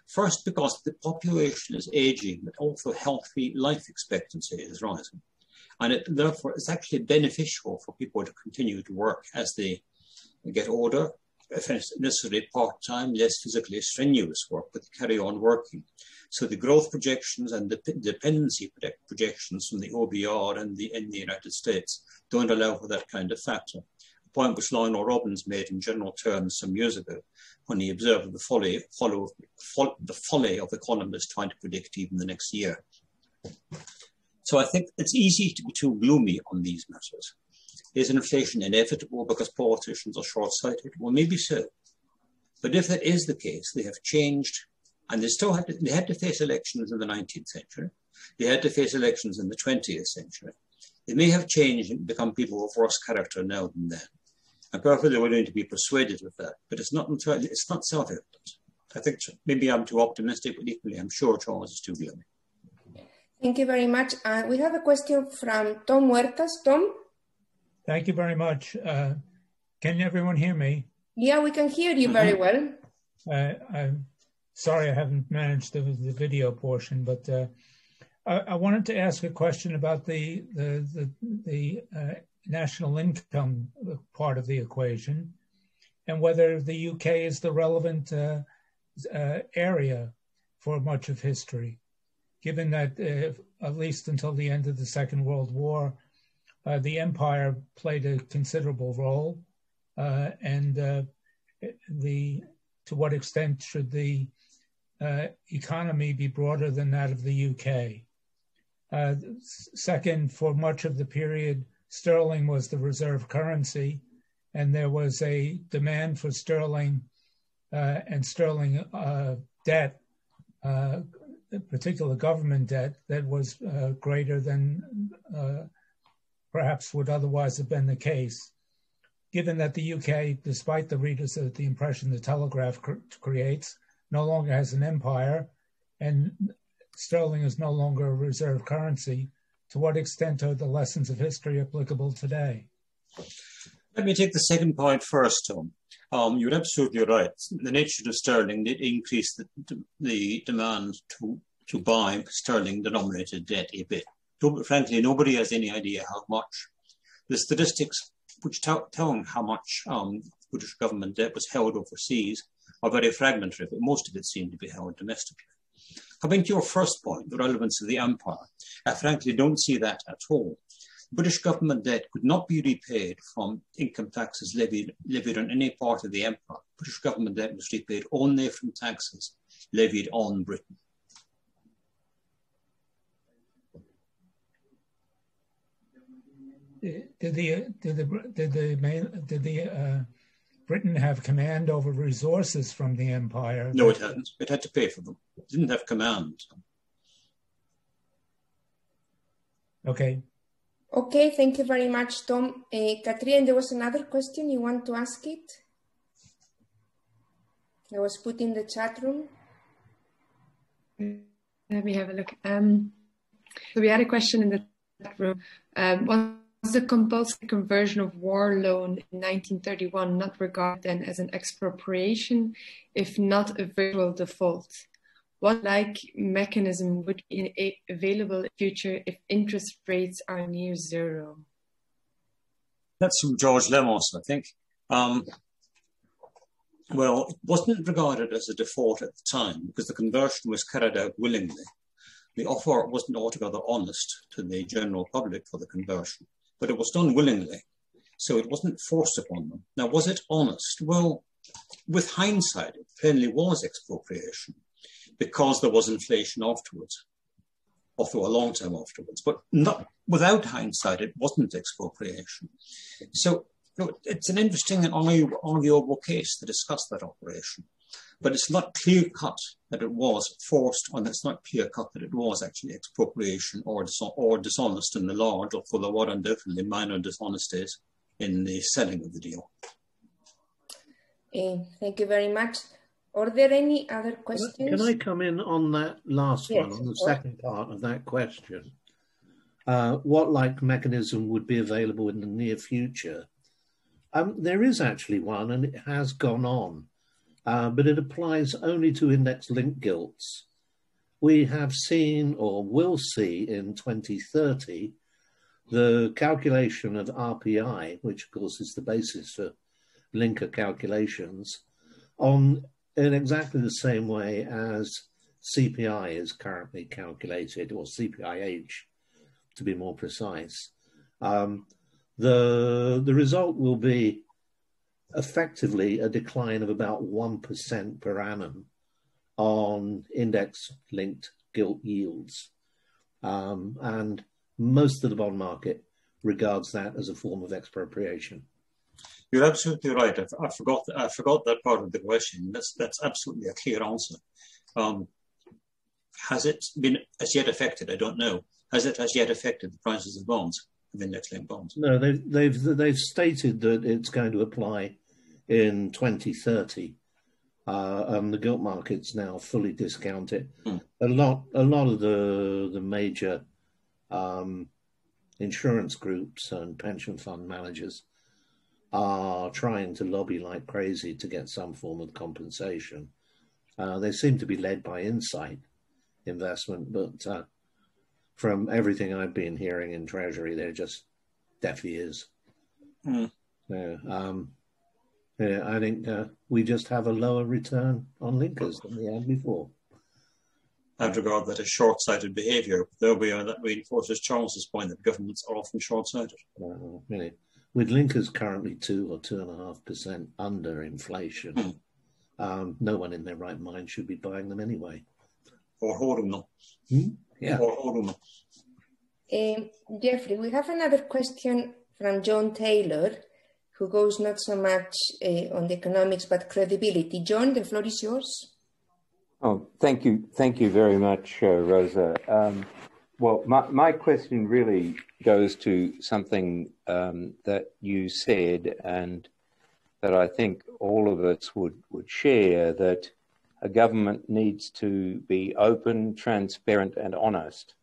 First, because the population is aging, but also healthy life expectancy is rising. And therefore, it's actually beneficial for people to continue to work as they get older, if necessarily part-time, less physically strenuous work, but carry on working. So the growth projections and the dependency projections from the OBR in the United States don't allow for that kind of factor. A point which Lionel Robbins made in general terms some years ago when he observed the folly of economists trying to predict even the next year. So I think it's easy to be too gloomy on these matters. Is inflation inevitable because politicians are short-sighted? Well, maybe so. But if that is the case, they have changed, and they had to face elections in the 19th century. They had to face elections in the 20th century. They may have changed and become people of worse character now than then. And probably they were going to be persuaded of that, but it's not self-evident. I think maybe I'm too optimistic, but equally I'm sure Charles is too gloomy. Thank you very much. We have a question from Tom Huertas. Tom? Thank you very much. Can everyone hear me? Yeah, we can hear you very well. I'm sorry I haven't managed the video portion, but I wanted to ask a question about the national income part of the equation, and whether the UK is the relevant area for much of history, given that at least until the end of the Second World War, the empire played a considerable role, and to what extent should the economy be broader than that of the UK? Second, for much of the period, sterling was the reserve currency, and there was a demand for sterling and sterling debt, particular government debt, that was greater than perhaps would otherwise have been the case. Given that the UK, despite the readers of the impression the Telegraph creates, no longer has an empire, and sterling is no longer a reserve currency, to what extent are the lessons of history applicable today? Let me take the second point first, Tom. You're absolutely right. The nature of sterling did increase the demand to buy sterling-denominated debt a bit. Frankly, nobody has any idea how much. The statistics which tell how much British government debt was held overseas are very fragmentary, but most of it seemed to be held domestically. Coming to your first point, the relevance of the empire, I frankly don't see that at all. British government debt could not be repaid from income taxes levied on any part of the empire. British government debt was repaid only from taxes levied on Britain. Did Britain have command over resources from the empire? No, it hadn't. It had to pay for them. It didn't have command. Okay. Okay, thank you very much, Tom. Katrina, there was another question. You want to ask it? It was put in the chat room. Let me have a look. So we had a question in the chat room. Was the compulsory conversion of war loan in 1931 not regarded then as an expropriation, if not a virtual default? What mechanism would be available in future if interest rates are near zero? That's from George Lemos, I think. Well, it wasn't regarded as a default at the time because the conversion was carried out willingly. The offer wasn't altogether honest to the general public for the conversion, but it was done willingly, so it wasn't forced upon them. Now, was it honest? Well, with hindsight, it plainly was expropriation because there was inflation afterwards, or for a long time afterwards. But not without hindsight, it wasn't expropriation. So it's an interesting and arguable case to discuss that operation. But it's not clear-cut that it was forced, and it's not clear-cut that it was actually expropriation or dishonest in the large, or for the were undoubtedly minor dishonesties in the selling of the deal. Thank you very much. Are there any other questions? Can I come in on that last one, on the second part of that question? What mechanism would be available in the near future? There is actually one, and it has gone on. But it applies only to index-linked gilts. We have seen, or will see in 2030, the calculation of RPI, which of course is the basis for linker calculations, in exactly the same way as CPI is currently calculated, or CPIH, to be more precise. The result will be effectively a decline of about 1% per annum on index-linked gilt yields. And most of the bond market regards that as a form of expropriation. You're absolutely right. I forgot that part of the question. That's absolutely a clear answer. Has it been as yet affected? I don't know. Has it as yet affected the prices of bonds, of index-linked bonds? No, they've stated that it's going to apply in 2030. The gilt market's now fully discounted. A lot of the major insurance groups and pension fund managers are trying to lobby like crazy to get some form of compensation. They seem to be led by insight investment, but from everything I've been hearing in Treasury, they're just deaf ears. I think we just have a lower return on linkers than we had before. I'd regard that as short-sighted behaviour. Though that reinforces Charles's point that governments are often short-sighted. Really. With linkers currently 2 or 2.5% under inflation, no one in their right mind should be buying them anyway. Or holding them. Yeah. Or holding them. Geoffrey, we have another question from John Taylor, who goes not so much on the economics, but credibility. John, the floor is yours. Oh, thank you. Thank you very much, Rosa. Well, my question really goes to something that you said, and that I think all of us would share, that a government needs to be open, transparent, and honest,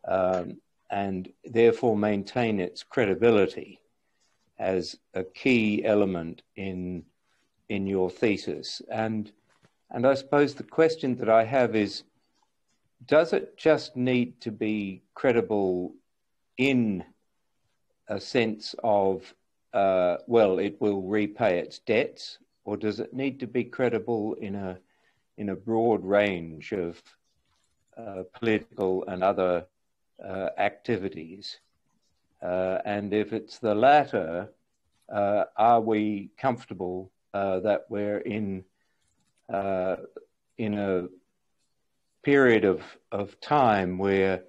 and therefore maintain its credibility as a key element in your thesis. And I suppose the question that I have is, does it just need to be credible in a sense of, well, it will repay its debts, or does it need to be credible in a broad range of political and other activities? And if it's the latter, are we comfortable that we're in a period of time where,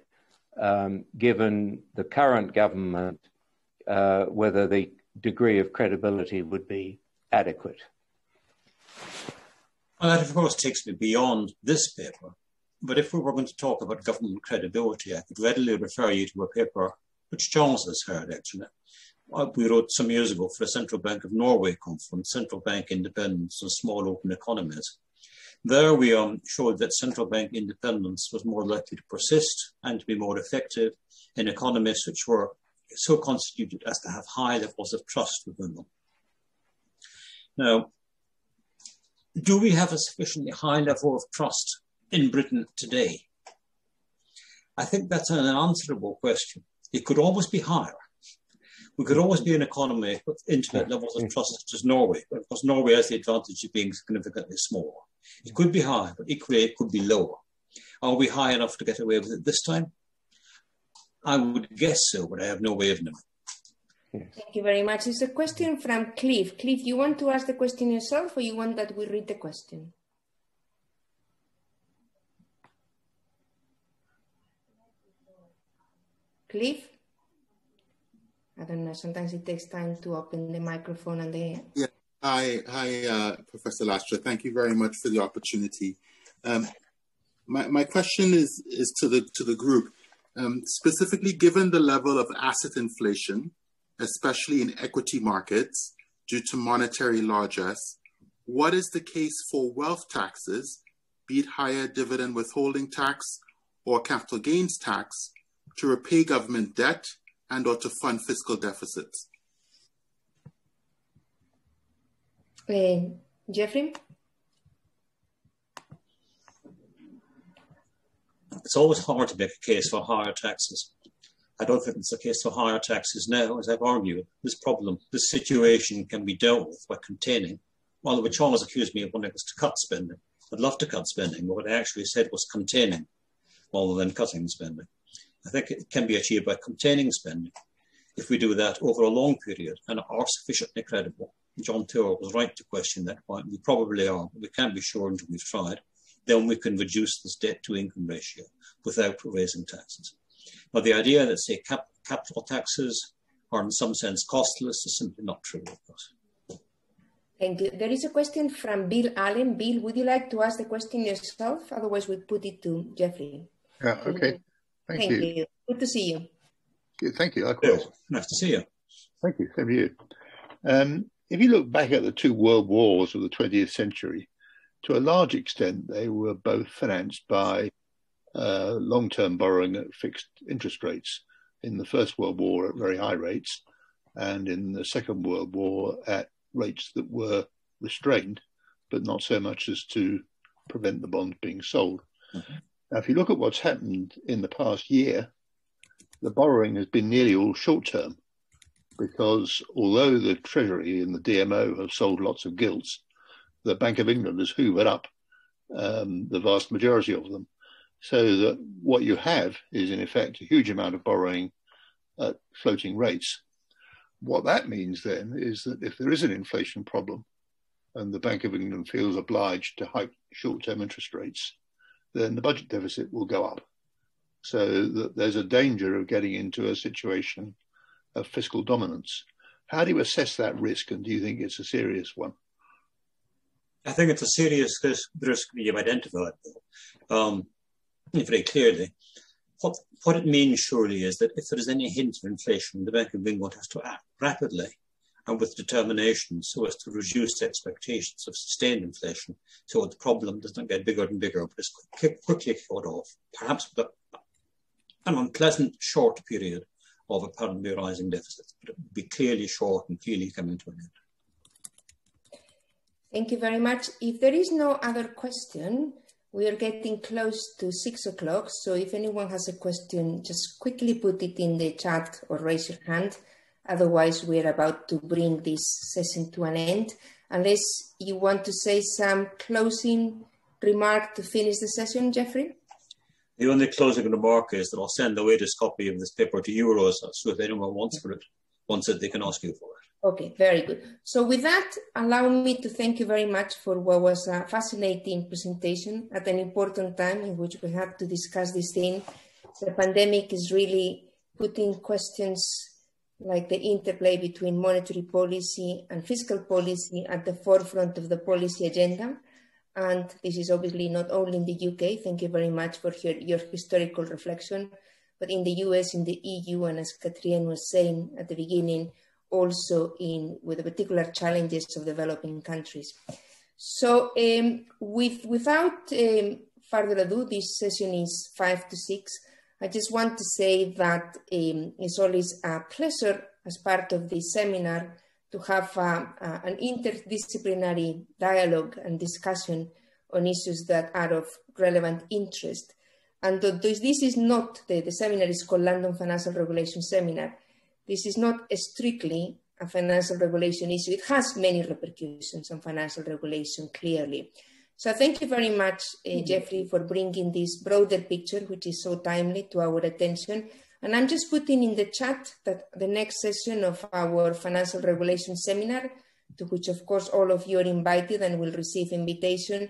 given the current government, whether the degree of credibility would be adequate? Well, that of course takes me beyond this paper. But if we were going to talk about government credibility, I could readily refer you to a paper which Charles has heard, actually. We wrote some years ago for a Central Bank of Norway conference, Central Bank Independence and Small Open Economies. There we showed that central bank independence was more likely to persist and to be more effective in economies which were so constituted as to have high levels of trust within them. Now, do we have a sufficiently high level of trust in Britain today? I think that's an unanswerable question. It could always be higher. We could always be an economy with intimate levels of trust such as Norway, because Norway has the advantage of being significantly smaller. It could be higher, but equally it could be lower. Are we high enough to get away with it this time? I would guess so, but I have no way of knowing. Thank you very much. It's a question from Cliff. Cliff, you want to ask the question yourself, or you want that we read the question? Cliff? I don't know, sometimes it takes time to open the microphone and the... Yeah. Hi, Professor Lastra. Thank you very much for the opportunity. My question is to the group. Specifically, given the level of asset inflation, especially in equity markets, due to monetary largesse, what is the case for wealth taxes, be it higher dividend withholding tax or capital gains tax, to repay government debt and or to fund fiscal deficits? Geoffrey? It's always hard to make a case for higher taxes. I don't think it's a case for higher taxes now, as I've argued. This problem, this situation can be dealt with by containing. Although Charles accused me of wanting us to cut spending. I'd love to cut spending, but what I actually said was containing rather than cutting spending. I think it can be achieved by containing spending. If we do that over a long period and are sufficiently credible, John Taylor was right to question that point. We probably are, but we can't be sure until we've tried. Then we can reduce this debt to income ratio without raising taxes. But the idea that, say, capital taxes are in some sense costless is simply not true, of course. Thank you. There is a question from Bill Allen. Bill, would you like to ask the question yourself? Otherwise, we'll put it to Geoffrey. Yeah, okay. Thank you. Good to see you. Good, thank you. Likewise. Nice to see you. Thank you. Same to you. If you look back at the two world wars of the 20th century, to a large extent, they were both financed by long-term borrowing at fixed interest rates. In the First World War at very high rates, and in the Second World War at rates that were restrained, but not so much as to prevent the bonds being sold. Mm-hmm. Now, if you look at what's happened in the past year, the borrowing has been nearly all short-term, because although the Treasury and the DMO have sold lots of gilts, the Bank of England has hoovered up the vast majority of them. So that what you have is, in effect, a huge amount of borrowing at floating rates. What that means then is that if there is an inflation problem and the Bank of England feels obliged to hike short-term interest rates, then the budget deficit will go up. So that there's a danger of getting into a situation of fiscal dominance. How do you assess that risk, and do you think it's a serious one? I think it's a serious risk you've identified, very clearly. What it means surely is that if there is any hint of inflation, the Bank of England has to act rapidly and with determination so as to reduce expectations of sustained inflation, so the problem does not get bigger and bigger, but is quickly cut off, perhaps with an unpleasant short period of apparently rising deficits, but it would be clearly short and clearly coming to an end. Thank you very much. If there is no other question, we are getting close to 6 o'clock, so if anyone has a question, just quickly put it in the chat or raise your hand. Otherwise, we're about to bring this session to an end. Unless you want to say some closing remark to finish the session, Geoffrey? The only closing remark is that I'll send the latest copy of this paper to you, Rosa, so if anyone wants it, they can ask you for it. Okay, very good. So with that, allow me to thank you very much for what was a fascinating presentation at an important time in which we had to discuss this thing. The pandemic is really putting questions like the interplay between monetary policy and fiscal policy at the forefront of the policy agenda. And this is obviously not only in the UK, thank you very much for your historical reflection, but in the US, in the EU, and as Katrien was saying at the beginning, also with the particular challenges of developing countries. So without further ado, this session is 5 to 6. I just want to say that it's always a pleasure as part of this seminar to have an interdisciplinary dialogue and discussion on issues that are of relevant interest. And this is not, the seminar is called London Financial Regulation Seminar. This is not strictly a financial regulation issue. It has many repercussions on financial regulation, clearly. So thank you very much, Geoffrey, for bringing this broader picture, which is so timely, to our attention. And I'm just putting in the chat that the next session of our financial regulation seminar, to which, of course, all of you are invited and will receive invitation,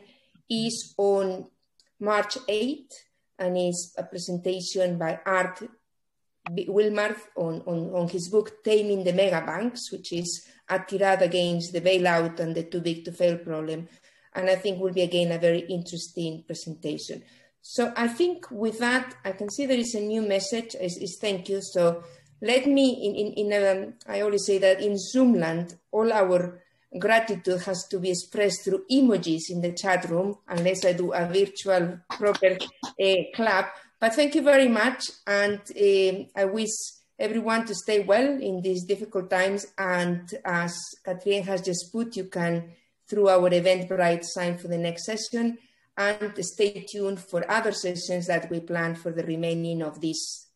is on March 8th, and is a presentation by Art Wilmarth on his book, Taming the Mega Banks, which is a tirade against the bailout and the too big to fail problem. And I think will be, again, a very interesting presentation. So I think with that, I can see there is a new message, is thank you. So let me, I always say that in Zoomland, all our gratitude has to be expressed through emojis in the chat room, unless I do a virtual proper clap. But thank you very much. And I wish everyone to stay well in these difficult times. And as Katrien has just put, you can, through our Eventbrite, sign for the next session, and stay tuned for other sessions that we plan for the remaining of this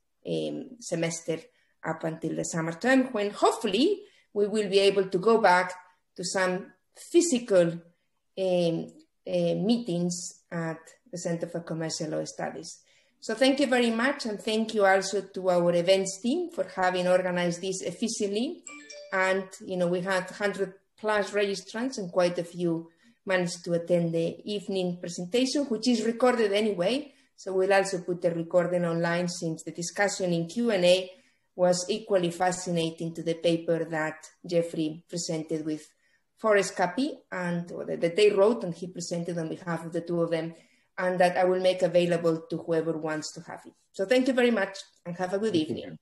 semester up until the summer term, when hopefully we will be able to go back to some physical meetings at the Center for Commercial Law Studies. So thank you very much, and thank you also to our events team for having organized this efficiently. And we had 100+ registrants, and quite a few managed to attend the evening presentation, which is recorded anyway. So we'll also put the recording online, since the discussion in Q&A was equally fascinating to the paper that Geoffrey presented with Forrest Cappy, and that they wrote and he presented on behalf of the two of them, and that I will make available to whoever wants to have it. So thank you very much and have a good evening.